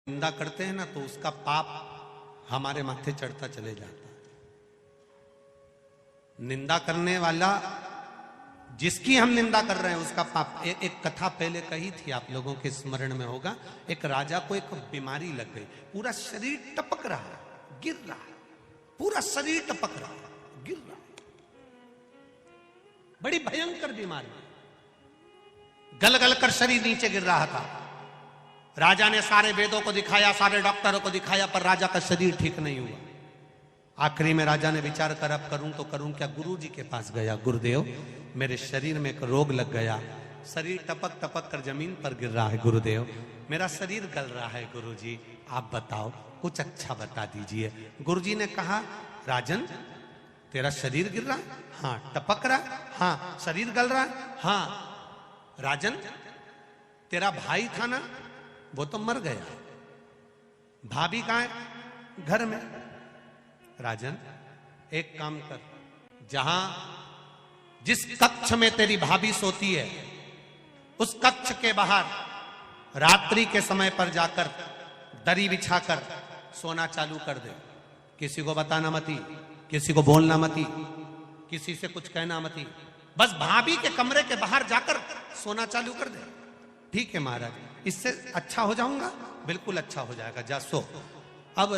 निंदा करते हैं ना तो उसका पाप हमारे माथे चढ़ता चले जाता है। निंदा करने वाला जिसकी हम निंदा कर रहे हैं उसका पाप। एक कथा पहले कही थी, आप लोगों के स्मरण में होगा। एक राजा को एक बीमारी लग गई, पूरा शरीर टपक रहा है, गिर रहा है, पूरा शरीर टपक रहा है, गिर रहा है, बड़ी भयंकर बीमारी, गल गल कर शरीर नीचे गिर रहा था। राजा ने सारे वेदों को दिखाया, सारे डॉक्टरों को दिखाया, पर राजा का शरीर ठीक नहीं हुआ। आखिरी में राजा ने विचार कर अब करूं तो करूं क्या। गुरु जी के पास गया, गुरुदेव मेरे शरीर में एक रोग लग गया, शरीर टपक टपक कर जमीन पर गिर रहा है, गुरुदेव मेरा शरीर गल रहा है, गुरु जी आप बताओ कुछ अच्छा बता दीजिए। गुरु जी ने कहा, राजन तेरा शरीर गिर रहा है? हाँ। टपक रहा है? हाँ। शरीर गल रहा है? हाँ। राजन तेरा भाई था ना, वो तो मर गया, भाभी कहां है? घर में। राजन एक काम कर, जहां जिस कक्ष में तेरी भाभी सोती है उस कक्ष के बाहर रात्रि के समय पर जाकर दरी बिछाकर सोना चालू कर दे। किसी को बताना मती, किसी को बोलना मती, किसी से कुछ कहना मती, बस भाभी के कमरे के बाहर जाकर सोना चालू कर दे। ठीक है महाराज, इससे अच्छा हो जाऊंगा? बिल्कुल अच्छा हो जाएगा, जा सो। अब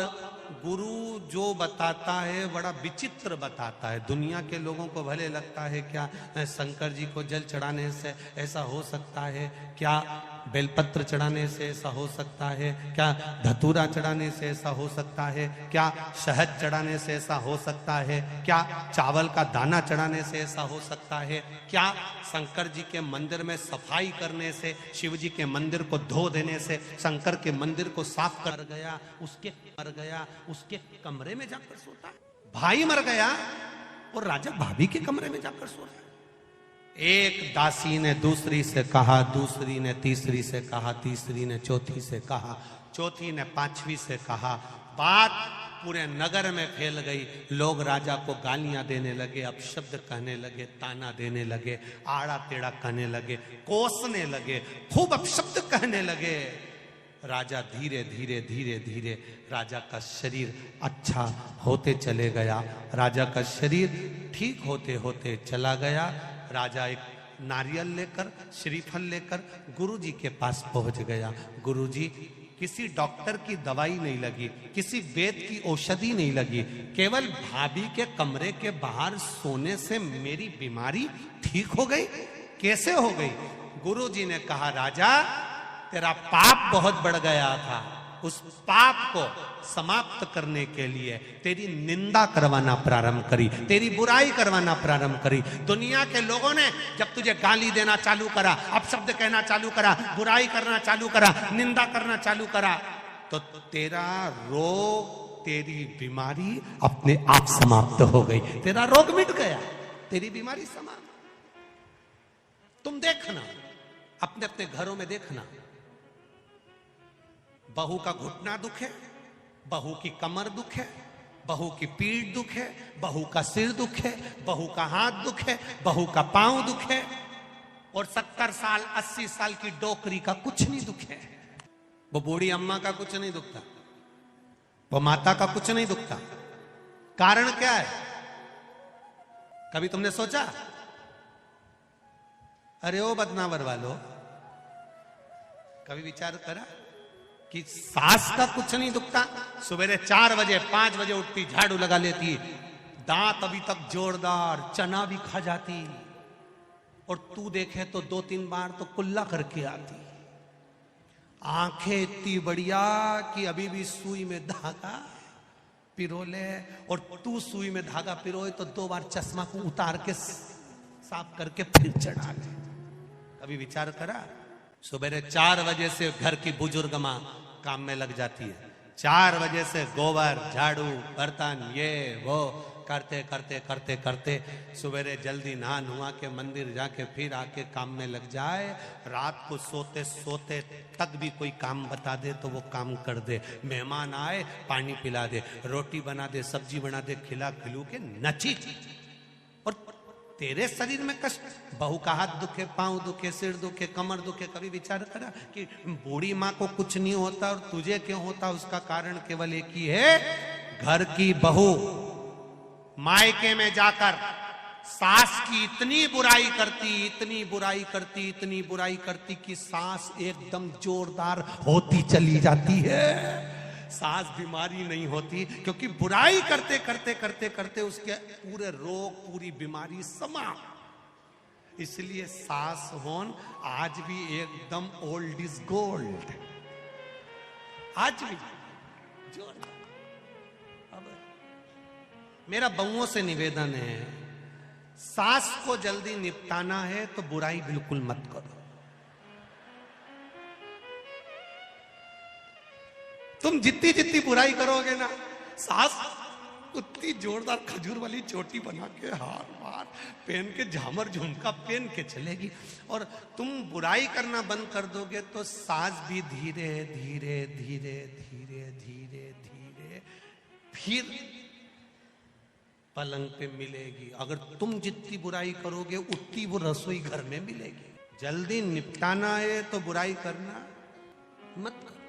गुरु जो बताता है बड़ा विचित्र बताता है। दुनिया के लोगों को भले लगता है क्या शंकर जी को जल चढ़ाने से ऐसा हो सकता है, क्या बेलपत्र चढ़ाने से ऐसा हो सकता है, क्या धतूरा चढ़ाने से ऐसा हो सकता है, क्या शहद चढ़ाने से ऐसा हो सकता है, क्या चावल का दाना चढ़ाने से ऐसा हो सकता है, क्या शंकर जी के मंदिर में सफाई करने से, शिव जी के मंदिर को धो देने से शंकर के मंदिर को साफ कर गया, उसके कमरे में जाकर सोता है। भाई मर गया और राजा भाभी के कमरे में जाकर सो रहा है। एक दासी ने दूसरी से कहा, दूसरी ने तीसरी से कहा, तीसरी ने चौथी से कहा, चौथी ने पांचवी से कहा। बात पूरे नगर में फैल गई। लोग राजा को गालियां देने लगे, अपशब्द कहने लगे, ताना देने लगे, आड़ा टेढ़ा कहने लगे, कोसने लगे, खूब अपशब्द कहने लगे। राजा धीरे धीरे धीरे धीरे राजा का शरीर अच्छा होते चले गया, राजा का शरीर ठीक होते होते चला गया। राजा एक नारियल लेकर, श्रीफल लेकर गुरु जी के पास पहुंच गया। गुरु जी किसी डॉक्टर की दवाई नहीं लगी, किसी वेद की औषधि नहीं लगी, केवल भाभी के कमरे के बाहर सोने से मेरी बीमारी ठीक हो गई। कैसे हो गई? गुरु जी ने कहा, राजा तेरा पाप बहुत बढ़ गया था, उस पाप को समाप्त करने के लिए तेरी निंदा करवाना प्रारंभ करी, तेरी बुराई करवाना प्रारंभ करी। दुनिया के लोगों ने जब तुझे गाली देना चालू करा, अपशब्द कहना चालू करा, बुराई करना चालू करा, निंदा करना चालू करा, तो तेरा रोग, तेरी बीमारी अपने आप समाप्त हो गई। तेरा रोग मिट गया, तेरी बीमारी समाप्त। तुम देखना, अपने अपने घरों में देखना, बहू का घुटना दुख है, बहू की कमर दुख है, बहू की पीठ दुख है, बहू का सिर दुख है, बहू का हाथ दुख है, बहू का पांव दुख है, और 70 साल 80 साल की डोकरी का कुछ नहीं दुख है। वो बूढ़ी अम्मा का कुछ नहीं दुखता, वो माता का कुछ नहीं दुखता। कारण क्या है? कभी तुमने सोचा? अरे ओ बदनावर वालों, कभी विचार करा कि सास का कुछ नहीं दुखता? सवेरे 4 बजे 5 बजे उठती, झाड़ू लगा लेती, दांत अभी तक जोरदार, चना भी खा जाती, और तू देखे तो 2-3 बार तो कुल्ला करके आती, आंखें इतनी बढ़िया कि अभी भी सुई में धागा पिरो ले, और तू सुई में धागा पिरोए तो 2 बार चश्मा को उतार के साफ करके फिर चढ़ा ले। कभी विचार करा? सुबह 4 बजे से घर की बुजुर्ग मां काम में लग जाती है, 4 बजे से गोबर, झाड़ू, बर्तन, ये वो करते करते करते करते सुबह जल्दी नहा नुहा के मंदिर जाके फिर आके काम में लग जाए। रात को सोते सोते तक भी कोई काम बता दे तो वो काम कर दे। मेहमान आए पानी पिला दे, रोटी बना दे, सब्जी बना दे, खिला खिलू के नची। और तेरे शरीर में कष्ट, बहू का हाथ दुखे, पांव दुखे, सिर दुखे, कमर दुखे, कभी विचार करा कि बूढ़ी माँ को कुछ नहीं होता और तुझे क्यों होता? उसका कारण केवल एक ही है, घर की बहू मायके में जाकर सास की इतनी बुराई करती, इतनी बुराई करती, इतनी बुराई करती कि सास एकदम जोरदार होती चली जाती है। सास बीमारी नहीं होती, क्योंकि बुराई करते करते करते करते उसके पूरे रोग, पूरी बीमारी समाप्त। इसलिए सास होन आज भी एकदम ओल्ड इज गोल्ड, आज भी जोरदार। अब मेरा बहुओं से निवेदन है, सास को जल्दी निपटाना है तो बुराई बिल्कुल मत करो। तुम जितनी जितनी बुराई करोगे ना, सास उतनी जोरदार खजूर वाली चोटी बना के, हार वार पहन के, झामर झुमका पहन के चलेगी। और तुम बुराई करना बंद कर दोगे तो सास भी धीरे धीरे धीरे धीरे धीरे धीरे फिर पलंग पे मिलेगी। अगर तुम जितनी बुराई करोगे उतनी वो रसोई घर में मिलेगी। जल्दी निपटाना है तो बुराई करना मत करो।